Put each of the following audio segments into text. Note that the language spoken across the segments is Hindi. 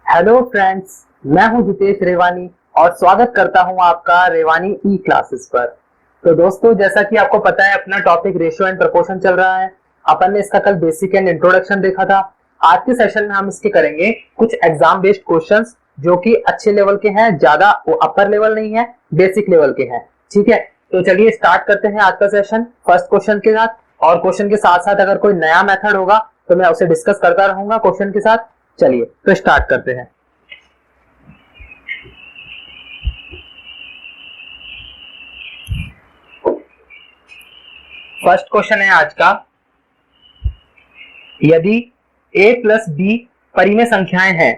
हेलो फ्रेंड्स, मैं हूं जितेश रेवानी और स्वागत करता हूं आपका रेवानी ई क्लासेस पर। तो दोस्तों, जैसा कि आपको पता है, अपना टॉपिक रेशियो एंड प्रोपोर्शन चल रहा है। अपन ने इसका कल बेसिक एंड इंट्रोडक्शन देखा था। आज के सेशन में हम इसके करेंगे कुछ एग्जाम बेस्ड क्वेश्चंस जो कि अच्छे लेवल के हैं, ज्यादा अपर लेवल नहीं है, बेसिक लेवल के हैं। ठीक है, तो चलिए स्टार्ट करते हैं आज का सेशन फर्स्ट क्वेश्चन के साथ। और क्वेश्चन के साथ साथ अगर कोई नया मेथड होगा तो मैं उसे डिस्कस करता रहूंगा क्वेश्चन के साथ। चलिए तो स्टार्ट करते हैं। फर्स्ट क्वेश्चन है आज का, यदि a प्लस बी परिमेय संख्याएं हैं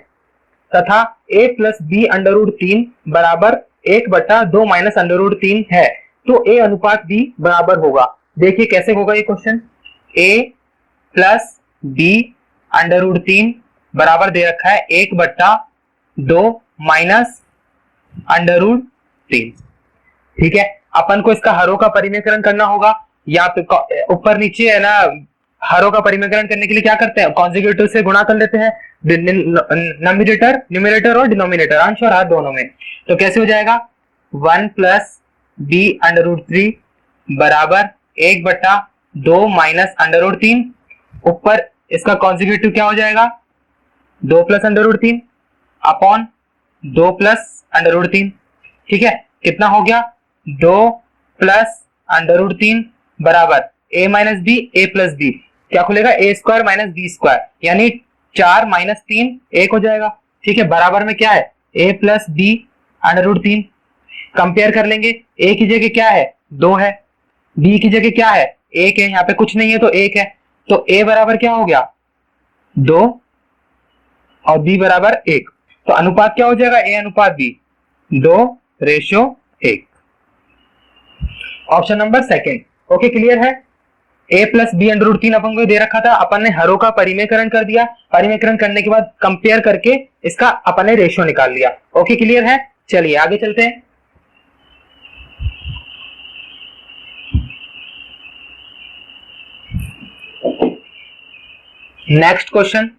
तथा a plus B under root 3 बराबर 1/2 माइनस अंडर रूट 3 है तो a अनुपात b बराबर होगा। देखिए कैसे होगा ये question. a plus B under root 3 बराबर दे रखा है 1/2 माइनस अंडर रूट 3। ठीक है, अपन को इसका हरों का परिमेयकरण करना होगा। या ऊपर नीचे है ना, हरों का परिमेयकरण करने के लिए क्या करते हैं, कॉन्जुगेटिव से गुणा कर लेते हैं, न्यूमरेटर और डिनोमिनेटर, अंश और हर दोनों में। तो कैसे हो जाएगा, 1 प्लस बी अंडर रूट 3 बराबर 1/2 माइनस अंडर रूट 3। ऊपर इसका कॉन्जुगेटिव क्या हो जाएगा, 2 plus under root 3 upon 2 plus under root 3। ठीक है, कितना हो गया, 2 प्लस अंडर रूट 3 बराबर a minus b, a plus b, क्या खुलेगा, a square minus b square, यानी 4 माइनस 3 1 हो जाएगा। ठीक है, बराबर में क्या है, a plus B under root 3। Compare कर लेंगे, a की जगह क्या है, 2 है, b की जगह क्या है, 1 है, यहाँ पे कुछ नहीं है तो 1 है। तो a बराबर क्या हो गया, 2 और b बराबर 1। तो अनुपात क्या हो जाएगा, a अनुपात b, 2:1। Option number second. Okay, clear है। a plus B under root 3 अपन को दे रखा था, अपन ने हरों का परिमेयकरण कर दिया। परिमेयकरण करने के बाद कंपेयर करके इसका अपन ने रेशियो निकाल लिया। ओके, क्लियर है। चलिए आगे चलते हैं। नेक्स्ट क्वेश्चन,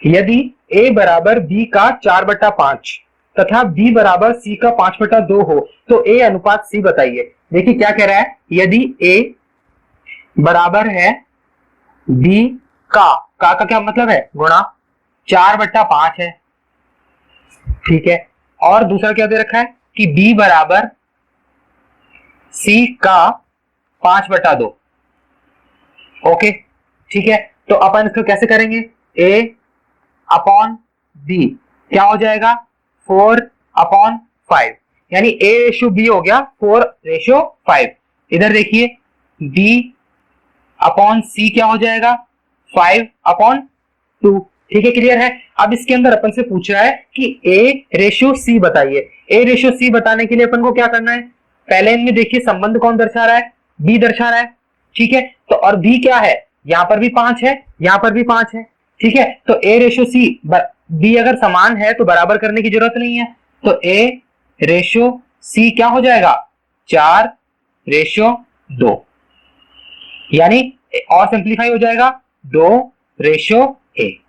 यदि a बराबर b का 4/5 तथा b बराबर c का 5/2 हो तो a अनुपात c बताइए। देखिए क्या कह रहा है, यदि a बराबर है b का क्या मतलब है, गुणा 4/5 है। ठीक है, और दूसरा क्या दे रखा है कि b बराबर c का 5/2। ओके, ठीक है, तो अपन इसको कैसे करेंगे, a अपॉन b क्या हो जाएगा, 4/5, यानी a रेशियो b हो गया 4:5। इधर देखिए b अपॉन c क्या हो जाएगा, 5/2। ठीक है, क्लियर है। अब इसके अंदर अपन से पूछ रहा है कि a रेशियो c बताइए। a रेशियो c बताने के लिए अपन को क्या करना है, पहले इनमें देखिए संबंध कौन दर्शा रहा है, b दर्शा रहा है। ठीक है, तो और b क्या है, यहां पर भी 5 है, यहां पर भी 5 है। ठीक है, तो a रेशियो c, b अगर समान है तो बराबर करने की जरूरत नहीं है। तो a रेशियो c क्या हो जाएगा, 4:2, यानी और सिंप्लीफाई हो जाएगा 2:1।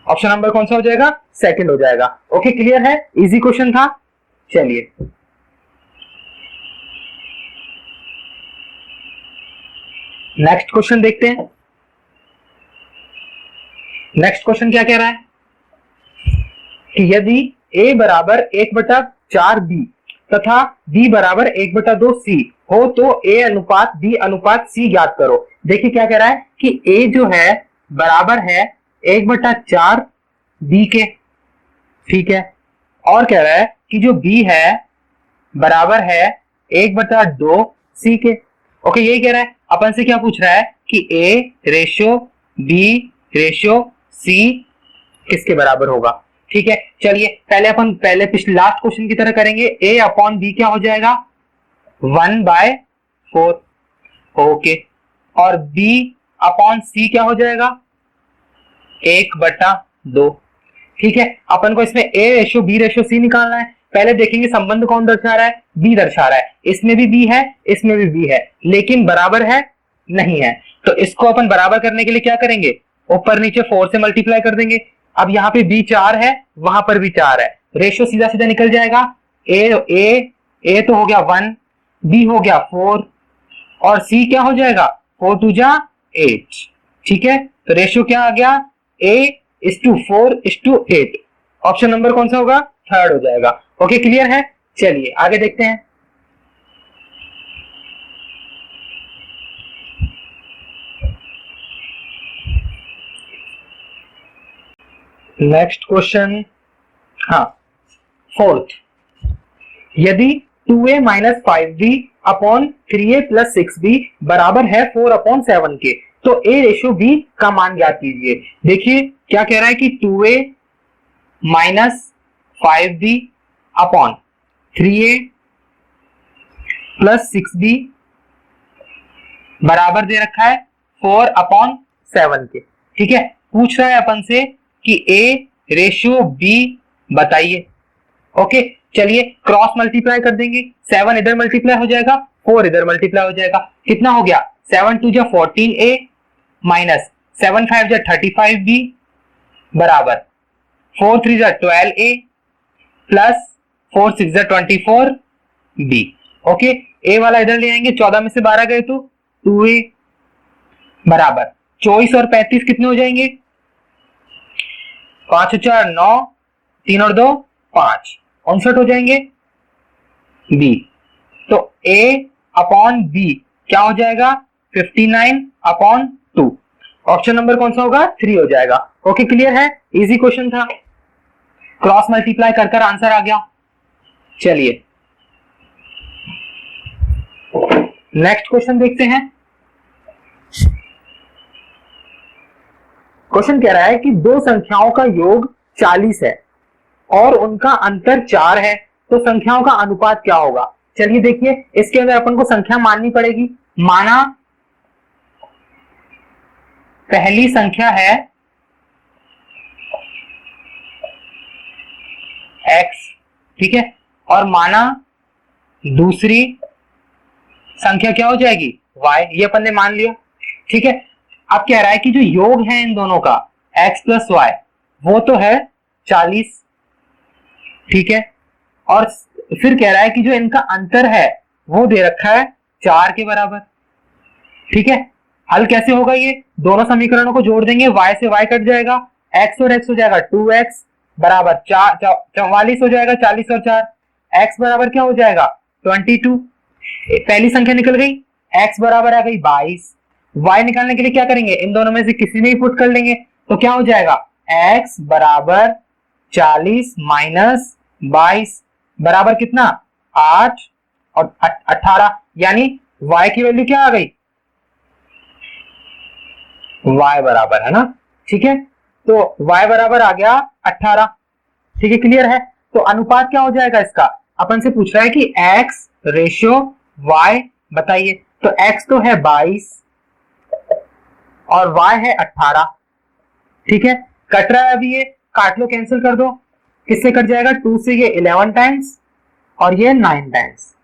ऑप्शन नंबर कौन सा हो जाएगा, सेकंड हो जाएगा। ओके, क्लियर है, इजी क्वेश्चन था। चलिए नेक्स्ट क्वेश्चन देखते हैं। नेक्स्ट क्वेश्चन क्या कह रहा है कि यदि a बराबर 1/4b तथा b बराबर 1/2c हो तो a अनुपात b अनुपात c ज्ञात करो। देखिए क्या कह रहा है कि a जो है बराबर है 1/4b के। ठीक है, और कह रहा है कि जो b है बराबर है 1/2c के। ओके, यही कह रहा है। अपन से क्या पूछ रहा है कि a ratio b ratio c किसके बराबर होगा। ठीक है, चलिए पहले पिछले लास्ट क्वेश्चन की तरह करेंगे। a अपॉन b क्या हो जाएगा, 1/4। ओके, और b अपॉन c क्या हो जाएगा, 1/2। ठीक है, अपन को इसमें a ratio b ratio c निकालना है। पहले देखेंगे संबंध कौन दर्शा रहा है, b दर्शा रहा है। इसमें भी b है, इसमें भी b है, लेकिन बराबर है नहीं है। तो इसको अपन बराबर करने के लिए क्या करेंगे, ऊपर नीचे 4 से मल्टीप्लाई कर देंगे। अब यहाँ पे b 4 है, वहां पर भी 4 है, रेशियो सीधा सीधा निकल जाएगा। ए तो हो गया 1, b हो गया 4 और c क्या हो जाएगा 4 2 जा 8। ठीक है, तो रेशियो क्या आ गया a:4:8। ऑप्शन नंबर कौन सा होगा, थर्ड हो जाएगा। ओके क्लियर है, चलिए आगे देखते हैं। नेक्स्ट क्वेश्चन, हाँ फोर्थ, यदि 2a minus 5b upon 3a plus 6b बराबर है 4/7 के, तो a रेशियो b का मान ज्ञात कीजिए। देखिए क्या कह रहा है कि 2a minus 5b upon 3a plus 6b बराबर दे रखा है 4/7 के। ठीक है, पूछ रहा है अपन से कि a रेशियो b बताइए। ओके चलिए क्रॉस मल्टीप्लाई कर देंगे, 7 इधर मल्टीप्लाई हो जाएगा, 4 इधर मल्टीप्लाई हो जाएगा, कितना हो गया 7 2 जा 14a माइनस 7 5 जा 35b बराबर 4 3 जा 12a प्लस 4 6 जा 24b। ओके a वाला इधर ले आएंगे, 14 में से 12 गए तो 2a बराबर 24 और 35 कितने हो जाएंगे, 5 4 9, 3 और 2 5, 59 हो जाएंगे b। तो a अपॉन b क्या हो जाएगा 59/2। ऑप्शन नंबर कौन सा होगा, 3 हो जाएगा। ओके क्लियर है, इजी क्वेश्चन था, क्रॉस मल्टीप्लाई कर कर आंसर आ गया। चलिए नेक्स्ट क्वेश्चन देखते हैं। क्वेश्चन कह रहा है कि दो संख्याओं का योग 40 है और उनका अंतर 4 है, तो संख्याओं का अनुपात क्या होगा। चलिए देखिए इसके अंदर अपन को संख्या माननी पड़ेगी। माना पहली संख्या है x, ठीक है, और माना दूसरी संख्या क्या हो जाएगी y, ये अपन ने मान लिया। ठीक है, अब कह रहा है कि जो योग है इन दोनों का x प्लस y वो तो है 40, ठीक है, और फिर कह रहा है कि जो इनका अंतर है वो दे रखा है 4 के बराबर। ठीक है, हल कैसे होगा, ये दोनों समीकरणों को जोड़ देंगे, y से y कट जाएगा, x और x हो जाएगा 2x बराबर 44 हो जाएगा, 40 और 4 x बराबर क्या हो जाएगा 22। पहली संख्या निकल गई, x बराबर आ गई 22। y निकालने के लिए क्या करेंगे, इन दोनों में से किसी में ही पुट कर लेंगे, तो क्या हो जाएगा x बराबर 40 माइनस 22 बराबर कितना 8 और 18, यानी y की वैल्यू क्या आ गई, y बराबर है ना। ठीक है, तो y बराबर आ गया 18। ठीक है क्लियर है, तो अनुपात क्या हो जाएगा इसका, अपन से पूछ रहा है कि x रेशियो y बताइए। तो x तो है 22 और y है 18। ठीक है, कट रहा है अभी, ये काट लो, कैंसिल कर दो, किससे कट जाएगा 2 से ये 11 टाइम्स और ये 9 टाइम्स।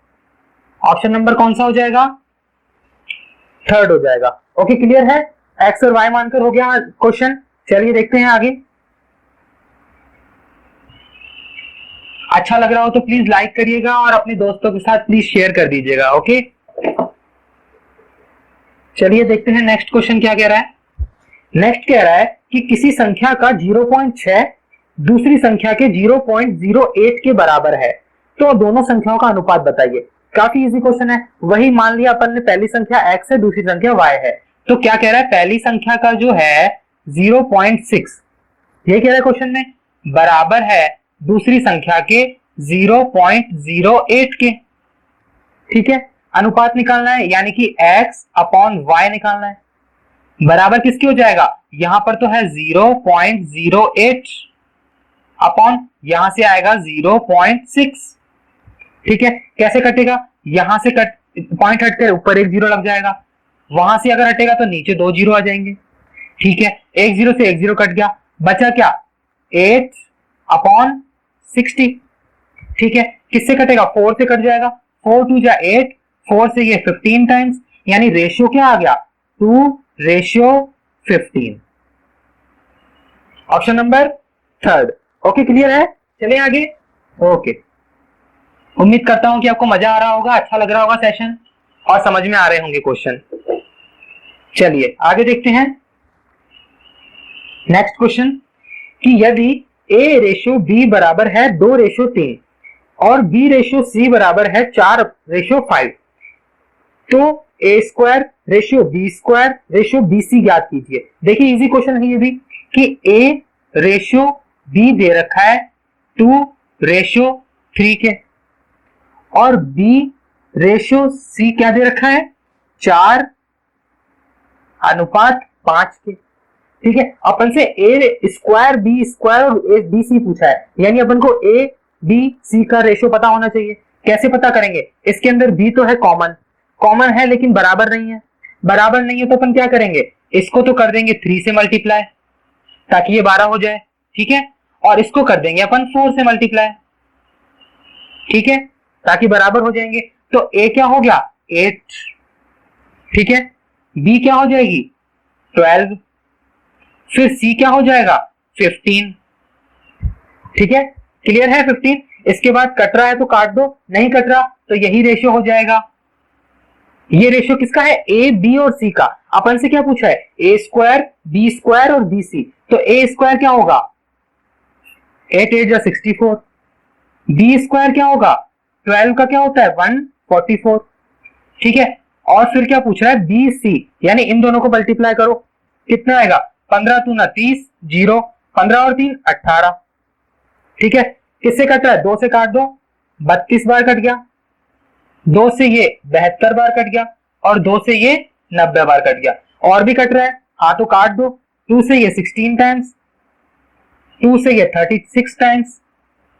ऑप्शन नंबर कौन सा हो जाएगा, थर्ड हो जाएगा। ओके क्लियर है, x और y मानकर हो गया क्वेश्चन। चलिए देखते हैं आगे। अच्छा लग रहा हो तो प्लीज लाइक करिएगा और अपने दोस्तों के साथ प्लीज शेयर कर दीजिएगा। ओके चलिए देखते हैं नेक्स्ट क्वेश्चन क्या कह रहा है। नेक्स्ट कह रहा है कि किसी संख्या का 0.6 दूसरी संख्या के 0.08 के बराबर है, तो दोनों संख्याओं का अनुपात बताइए। काफी इजी क्वेश्चन है, वही मान लिया अपन ने, पहली संख्या x है दूसरी संख्या y है, तो क्या कह रहा है पहली संख्या का जो है 0.6, ये कह रहा है क्वेश्चन में, बराबर है दूसरी संख्या के 0.08 के। ठीक है, अनुपात निकालना है, यानी कि x अपॉन y निकालना है, बराबर किसके हो जाएगा, यहां पर तो है 0.08 अपॉन यहां से आएगा 0.6। ठीक है, कैसे कटेगा, यहां से कट पॉइंट हटकर ऊपर एक जीरो लग जाएगा, वहां से अगर हटेगा तो नीचे 2 जीरो आ जाएंगे। ठीक है, एक जीरो से एक जीरो कट गया, बचा क्या 8 अपॉन 60। ठीक है, किससे कटेगा 4 से कट जाएगा, 4 2 जा 8, 4 से ये 15 टाइम्स, यानी रेशियो क्या आ गया 2 ratio 15। Option number third. Okay, clear है? चलिए आगे। ओके, उम्मीद करता हूं कि आपको मजा आ रहा होगा, अच्छा लग रहा होगा सेशन, और समझ में आ रहे होंगे क्वेश्चन। चलिए आगे देखते हैं नेक्स्ट क्वेश्चन, कि यदि ए रेशियो बी बराबर है 2:3 और बी रेशियो सी बराबर है 4:5, तो A square ratio B square ratio B C ज्ञात कीजिए। देखिए इजी क्वेश्चन है ये भी, कि ए रेशियो बी दे रखा है 2:3 के, और बी रेशियो सी क्या दे रखा है 4:5 के। ठीक है, अपन से ए स्क्वायर बी स्क्वायर और ए बी सी पूछा है, यानी अपन को ए बी सी का रेशियो पता होना चाहिए। कैसे पता करेंगे? इसके अंदर बी तो है कॉमन, कॉमन है लेकिन बराबर नहीं है, बराबर नहीं है तो अपन क्या करेंगे, इसको तो कर देंगे 3 से मल्टीप्लाई ताकि ये 12 हो जाए। ठीक है, और इसको कर देंगे अपन 4 से मल्टीप्लाई, ठीक है, ताकि बराबर हो जाएंगे। तो ए क्या हो गया 8, ठीक है, बी क्या हो जाएगी 12, फिर सी क्या हो जाएगा 15। ठीक है, क्लियर है 15? इसके बाद कट रहा है तो काट दो, नहीं कट रहा तो यही रेशियो हो जाएगा। ये रेशियो किसका है? ए बी और सी का। अपन से क्या पूछा है? ए स्क्वायर बी स्क्वायर और बी सी, तो ए स्क्वायर क्या होगा 8 8 जा 64, बी स्क्वायर क्या होगा 12 का क्या होता है 144। ठीक है, और फिर क्या पूछ रहा है बी सी, यानी इन दोनों को मल्टीप्लाई करो, कितना आएगा 15 2 30, 0, 15 और 3 18। ठीक है, किससे कट रहा है? 2 से काट दो, 32 बार कट गया, 2 से ये 72 बार कट गया, और 2 से ये 90 बार कट गया। और भी कट रहा है, हाँ तो काट दो, 2 से ये 16 टाइम्स, 2 से ये 36 टाइम्स,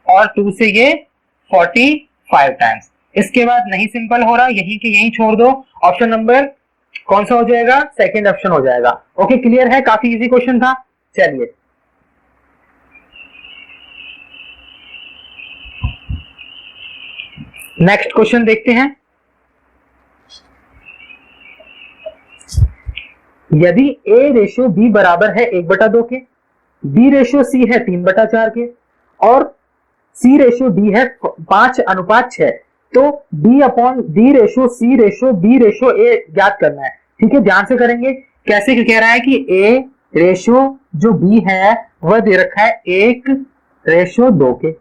और 2 से ये 45 टाइम्स। इसके बाद नहीं सिंपल हो रहा, यहीं के यहीं छोड़ दो। ऑप्शन नंबर कौन सा हो जाएगा? सेकंड ऑप्शन हो जाएगा। ओके, क्लियर है? काफी इजी क्वेश्चन था। चलिए नेक्स्ट क्वेश्चन देखते हैं। यदि ए रेशियो बी बराबर है 1/2 के, बी रेशियो सी है 3/4 के, और सी रेशियो डी है 5:6, तो D upon D ratio C ratio B ratio A ज्ञात करना है। ठीक है, ध्यान से करेंगे। कैसे कह रहा है कि ए रेशियो जो बी है वह दे रखा है 1:2 के।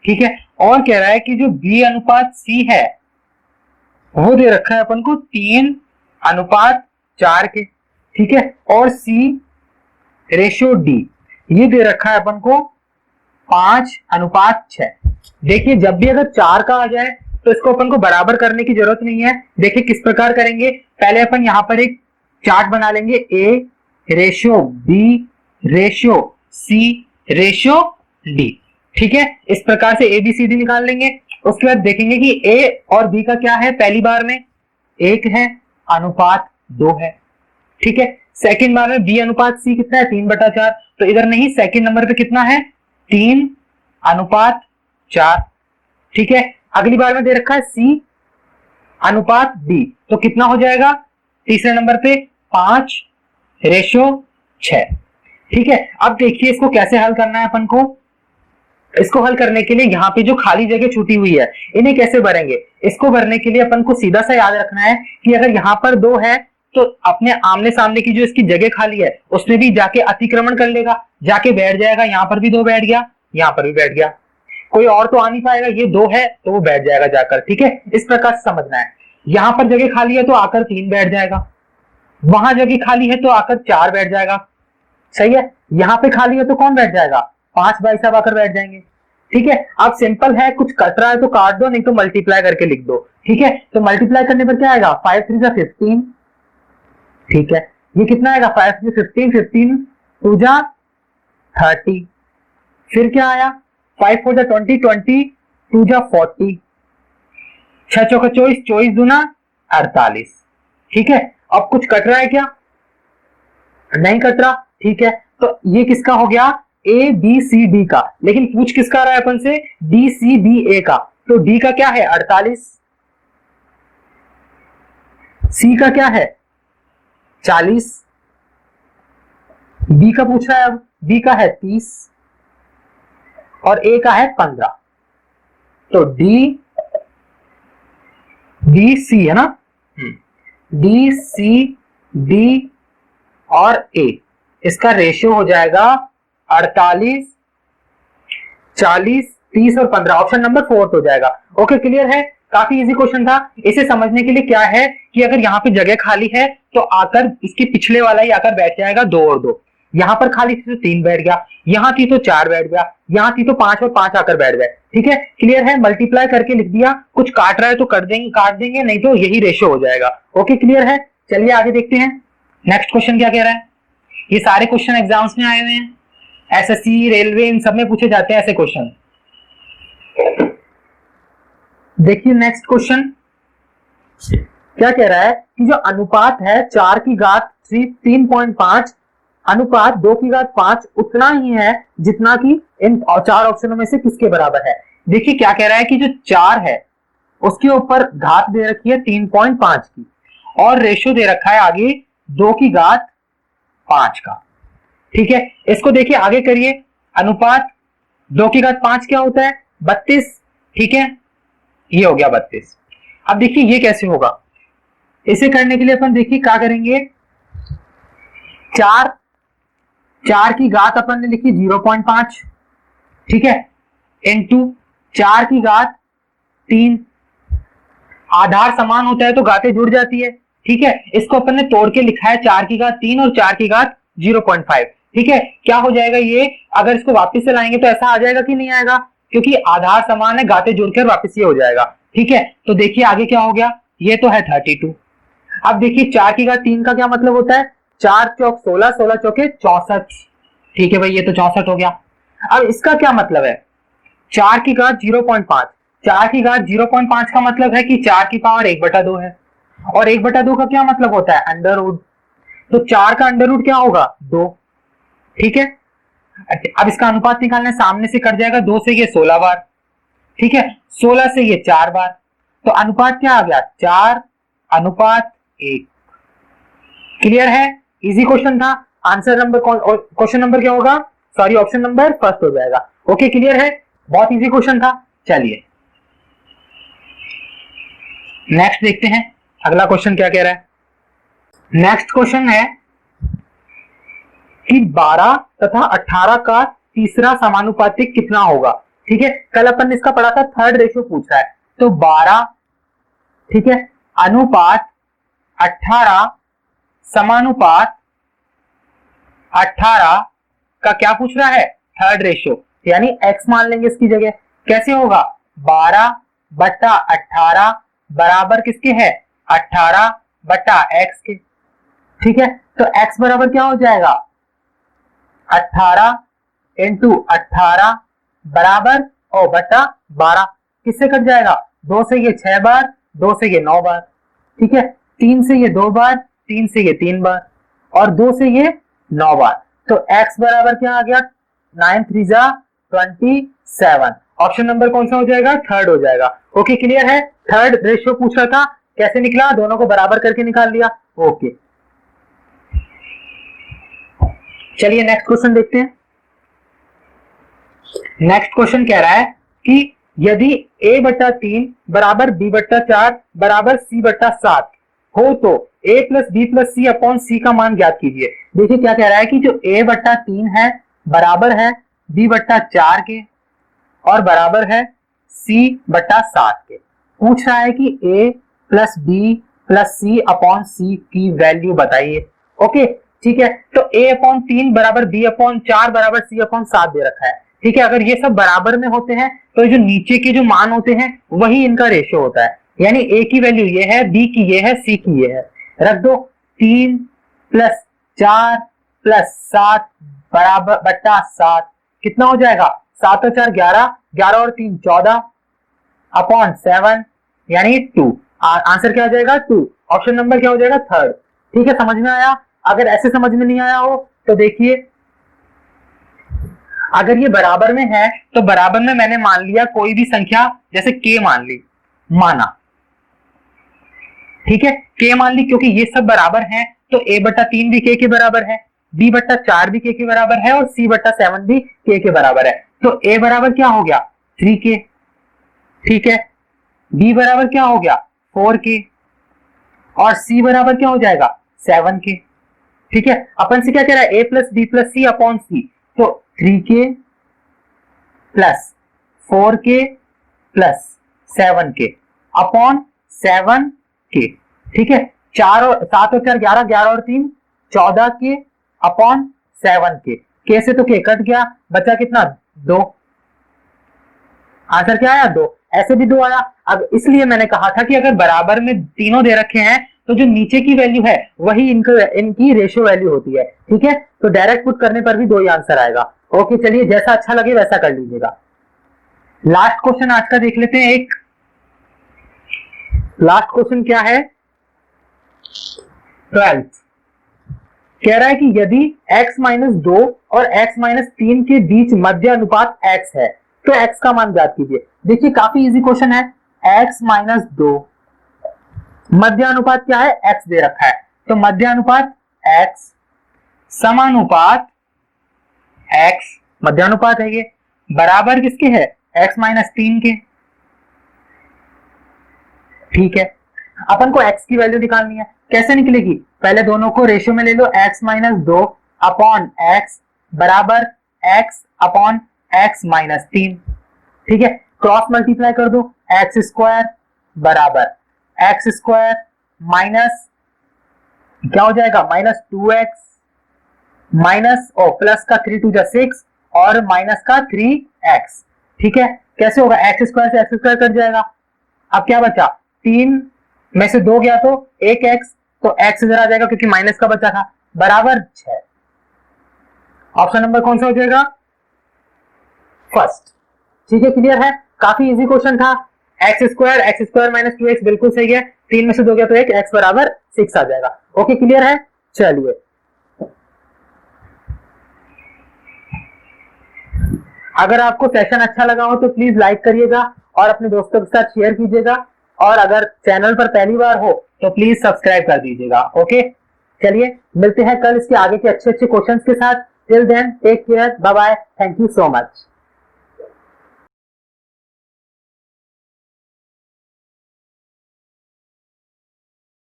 ठीक है, और कह रहा है कि जो बी अनुपात सी है वो दे रखा है अपन को 3:4 के। ठीक है, और सी रेशियो डी ये दे रखा है अपन को 5:6। देखिए जब भी अगर 4 का आ जाए तो इसको अपन को बराबर करने की जरूरत नहीं है। देखिए किस प्रकार करेंगे, पहले अपन यहां पर एक चार्ट बना लेंगे, A ratio B ratio C ratio D. ठीक है, इस प्रकार से ए बी सी डी निकाल लेंगे। उसके बाद देखेंगे कि ए और बी का क्या है, पहली बार में 1 है अनुपात 2 है। ठीक है, सेकंड बार में बी अनुपात सी कितना है 3/4, तो इधर नहीं, सेकंड नंबर पे कितना है 3:4। ठीक है, अगली बार में दे रखा है सी अनुपात डी, तो कितना हो जाएगा तीसरे नंबर पे 5:6। ठीक है, अब देखिए इसको कैसे हल करना है अपन को। इसको हल करने के लिए यहाँ पे जो खाली जगह छूटी हुई है इन्हें कैसे भरेंगे, इसको भरने के लिए अपन को सीधा सा याद रखना है कि अगर यहाँ पर 2 है तो अपने आमने सामने की जो इसकी जगह खाली है उसमें भी जाके अतिक्रमण कर लेगा, जाके बैठ जाएगा। यहाँ पर भी 2 बैठ गया, यहाँ पर भी बैठ गया, कोई और तो आ नहीं पाएगा, ये 2 है तो वो बैठ जाएगा जाकर। ठीक है, इस प्रकार से समझना है। यहाँ पर जगह खाली है तो आकर 3 बैठ जाएगा, वहां जगह खाली है तो आकर 4 बैठ जाएगा। सही है, यहाँ पे खाली है तो कौन बैठ जाएगा 5 भाई साहब आकर बैठ जाएंगे। ठीक है, अब सिंपल है, कुछ कट रहा है तो काट दो, नहीं तो मल्टीप्लाई करके लिख दो। ठीक है, तो मल्टीप्लाई करने पर क्या आएगा 5 3 जा 15। ठीक है, ये कितना आएगा 5 3 15, 15 2 जा 30, फिर क्या आया 5 4 जा 20, 20 2 जा 40, 6 चौका 24, 24 दूना 48। ठीक है, अब कुछ कट रहा है क्या? नहीं कट रहा। ठीक है, तो ये किसका हो गया ए बी सी डी का, लेकिन पूछ किसका रहा है अपन से डी सी बी ए का। तो डी का क्या है 48, सी का क्या है 40, बी का पूछ रहा है, अब बी का है 30 और ए का है 15, तो डी सी है ना, डी सी डी और ए, इसका रेशियो हो जाएगा 48, 40, 30 और 15, ऑप्शन नंबर 4 हो जाएगा। ओके, क्लियर है, काफी इजी क्वेश्चन था। इसे समझने के लिए क्या है कि अगर यहाँ पे जगह खाली है तो आकर इसके पिछले वाला ही आकर बैठ जाएगा 2 और 2, यहाँ पर खाली थी तो 3 बैठ गया, यहाँ थी तो 4 बैठ गया, यहाँ थी तो 5 और 5 आकर बैठ गए। ठीक है, क्लियर है, मल्टीप्लाई करके लिख दिया, कुछ काट रहा है तो कर देंगे, काट देंगे, नहीं तो यही रेशियो हो जाएगा। ओके, क्लियर है, चलिए आगे देखते हैं नेक्स्ट क्वेश्चन क्या कह रहा है। ये सारे क्वेश्चन एग्जाम्स में आए हुए हैं, एसएससी, रेलवे, इन सब में पूछे जाते हैं ऐसे क्वेश्चन। देखिए नेक्स्ट क्वेश्चन क्या कह रहा है कि जो अनुपात है 4 की घात 3.5 अनुपात 2 की घात 5 उतना ही है जितना कि इन 4 ऑप्शनों में से किसके बराबर है। देखिए क्या कह रहा है कि जो 4 है उसके ऊपर घात दे रखी है 3.5 की और रेशियो दे रखा है आगे 2 की घात 5 का। ठीक है, इसको देखिए आगे करिए, अनुपात 2 की घात 5 क्या होता है 32। ठीक है, ये हो गया 32। अब देखिए ये कैसे होगा, इसे करने के लिए अपन देखिए क्या करेंगे, 4 की घात अपन ने लिखी 0.5, ठीक है, इनटू 4 की घात 3, आधार समान होता है तो घातें जुड़ जाती है। ठीक है, इसको अपन ने तोड़ के लिखा है 4 की घात 3 और 4 की घात 0.5। ठीक है, क्या हो जाएगा ये, अगर इसको वापस से लाएंगे तो ऐसा आ जाएगा कि नहीं आएगा, क्योंकि आधार समान है, घातें जुड़कर वापस ये हो जाएगा। ठीक है, तो देखिए आगे क्या हो गया, ये तो है 32। अब देखिए 4 की घात 3 का क्या मतलब होता है, 4 चौक 16, 16 चौके 64। ठीक है भाई, ये तो 64 हो गया। अब इसका क्या मतलब है, 4 की घात 0.5, 4 की घात 0.5 का मतलब है कि 4 की पावर 1/2 है, और 1/2 का क्या मतलब होता है अंडर रूट, तो 4 का अंडर रूट क्या होगा 2। ठीक है, अब इसका अनुपात निकालना है, सामने से कट जाएगा, 2 से ये 16 बार, ठीक है, 16 से ये 4 बार, तो अनुपात क्या आ गया 4:1। क्लियर है, इजी क्वेश्चन था। आंसर नंबर क्वेश्चन नंबर क्या होगा, सॉरी ऑप्शन नंबर फर्स्ट हो जाएगा। ओके, क्लियर है, बहुत इजी क्वेश्चन था। चलिए नेक्स्ट देखते हैं अगला क्वेश्चन क्या कह रहा है। नेक्स्ट क्वेश्चन है कि 12 तथा 18 का तीसरा समानुपातिक कितना होगा। ठीक है, कल अपन ने इसका पढ़ा था, थर्ड रेशियो पूछ रहा है, तो 12, ठीक है, अनुपात 18 समानुपात 18 का क्या पूछ रहा है, थर्ड रेशियो, यानी x मान लेंगे इसकी जगह। कैसे होगा, 12/18 बराबर किसके है 18/x के। ठीक है, तो x बराबर क्या हो जाएगा 18 इंटू 18 बराबर बटा 12, किससे कट जाएगा, 2 से ये 6 बार, 2 से ये 9 बार, ठीक है, 3 से ये 2 बार, 3 से ये 3 बार और 2 से ये 9 बार, तो x बराबर क्या आ गया 9 3 जा 27। ऑप्शन नंबर कौन सा हो जाएगा, थर्ड हो जाएगा। ओके, क्लियर है, थर्ड रेशियो पूछ रहा था, कैसे निकला, दोनों को बराबर करके निकाल लिया। ओके, चलिए नेक्स्ट क्वेश्चन देखते हैं। नेक्स्ट क्वेश्चन कह रहा है कि यदि a/3 बराबर b/4 बराबर c/7 हो तो a plus B plus C upon C का मान ज्ञात कीजिए। देखिए क्या कह रहा है कि जो a/3 है बराबर है b/4 के और बराबर है c/7 के। पूछ रहा है कि a plus B plus C upon C की वैल्यू बताइए। ओके, ठीक है, तो a/3 बराबर b/4 बराबर c/7 दे रखा है। ठीक है, अगर ये सब बराबर में होते हैं तो जो नीचे के जो मान होते हैं वही इनका रेशियो होता है, यानी a की वैल्यू ये है, b की ये है, c की ये है। रख दो, 3 प्लस 4 प्लस 7 बराबर बटा 7 कितना हो जाएगा, 7 और 4 11, 11 और 3 14 अपॉन 7 यानी 2। आंसर क्या हो जाएगा 2। ऑप्शन नंबर क्या हो जाएगा थर्ड। ठीक है, समझ में आया। अगर ऐसे समझ में नहीं आया हो तो देखिए, अगर ये बराबर में है तो बराबर में मैंने मान लिया कोई भी संख्या, जैसे k मान ली, माना, ठीक है, k मान ली, क्योंकि ये सब बराबर हैं तो a/3 भी k के बराबर है। b बट्टा 4 भी k के बराबर है और c बट्टा 7 भी k के बराबर है। तो a बराबर क्या हो गया 3k, ठीक है, b बराबर क्या हो गया 4k और c बराबर क्या हो जाएगा 7k, ठीक है। अपन से क्या कह रहा है a plus B plus C upon C, तो 3k plus 4k plus 7k upon 7k, ठीक है। 4 और 7 और 4 11, 11 और 3 14k अपॉन 7k, k से तो k कट गया, बचा कितना 2, आंसर क्या आया 2, ऐसे भी 2 आया। अब इसलिए मैंने कहा था कि अगर बराबर में तीनों दे रखे हैं तो जो नीचे की वैल्यू है वही इनकी रेशियो वैल्यू होती है, ठीक है। तो डायरेक्ट पुट करने पर भी 2 ही आंसर आएगा। ओके, चलिए जैसा अच्छा लगे वैसा कर लीजिएगा। लास्ट क्वेश्चन आज का देख लेते हैं। एक लास्ट क्वेश्चन क्या है 12, कह रहा है कि यदि x माइनस 2 और x माइनस 3 के बीच मध्य अनुपात x है तो x का मान ज्ञात कीजिए। देखिए काफी इजी क्वेश्चन है। x माइनस 2, मध्य अनुपात क्या है x दे रखा है, तो मध्य अनुपात x समानुपात x, मध्य अनुपात है ये, बराबर किसके है x माइनस 3 के, ठीक है। अपन को x की वैल्यू निकालनी है, कैसे निकलेगी, पहले दोनों को रेशियो में ले लो, x माइनस 2 अपॉन x बराबर x अपॉन x माइनस 3, ठीक है। क्रॉस मल्टीप्लाई कर दो, x स्क्वायर बराबर x स्क्वायर माइनस क्या हो जाएगा माइनस 2x माइनस और प्लस का 3 टू 6 और माइनस का 3x, ठीक है। कैसे होगा x स्क्वायर से x स्क्वायर कट जाएगा। अब क्या बचा 3 में से 2 गया तो 1x, तो x इधर आ जाएगा क्योंकि माइनस का बचा था, बराबर 6। ऑप्शन नंबर कौन सा हो जाएगा फर्स्ट, ठीक है। क्लियर है, काफी इजी क्वेश्चन था। x स्क्वायर माइनस 2x बिल्कुल सही है, 3 में से 2 गया तो 1, x बराबर 6 आ जाएगा। ओके क्लियर है, चलिए अगर आपको सेशन अच्छा लगा हो तो प्लीज लाइक करिएगा और अपने दोस्तों के साथ शेयर कीजिएगा, और अगर चैनल पर पहली बार हो तो प्लीज सब्सक्राइब कर दीजिएगा। ओके चलिए मिलते हैं कल इसके आगे के अच्छे अच्छे क्वेश्चंस के साथ। Till then take care, bye bye, thank you so much.